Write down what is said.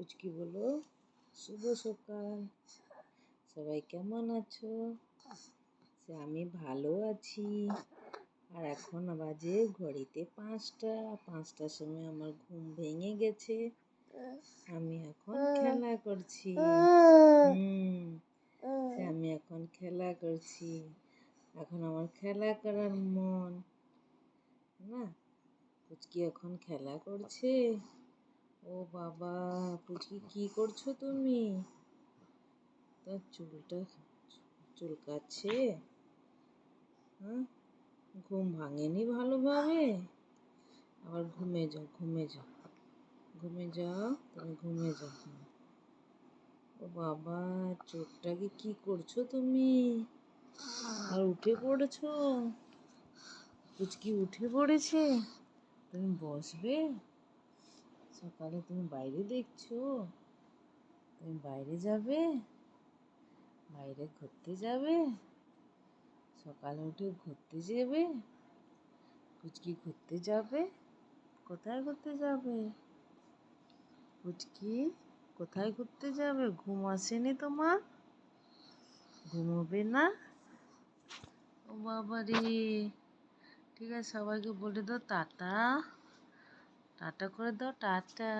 পুচকি বলো শুভ সকাল। সবাই কেমন আছো? আমি ভালো আছি। আর এখন বাজে ঘড়িতে 5টার সময় আমার ঘুম ভেঙে গেছে। আমি এখন খেলা করছি। আমি এখন খেলা করছি। এখন আমার খেলা করার মন না। পুচকি এখন খেলা করছে। ও বাবা, পুচকি কি করছো তুমি? তার চুলটা চুলকাচ্ছে। হ্যাঁ, ঘুম ভাঙেনি ভালোভাবে? আবার ঘুমে যাও, ঘুমে যাও, ঘুমে যাও, তুমি ঘুমে যাও। ও বাবা, চোখটাকে কি করছো তুমি? আর উঠে পড়েছো? পুচকি উঠে পড়েছে। তুমি বসবে? সকালে তুমি বাইরে দেখছো? তুমি বাইরে যাবে? বাইরে ঘুরতে যাবে? সকালে উঠে ঘুরতে যাবে? পুচকি ঘুরতে যাবে? কোথায় ঘুরতে যাবে? পুচকি কোথায় ঘুরতে যাবে? ঘুম আসেনি তোমার? ঘুমোবে না? ও বাবা রে। ঠিক আছে, সবাইকে বলে দাও টাটা। টাটা করে দাও, টাটা।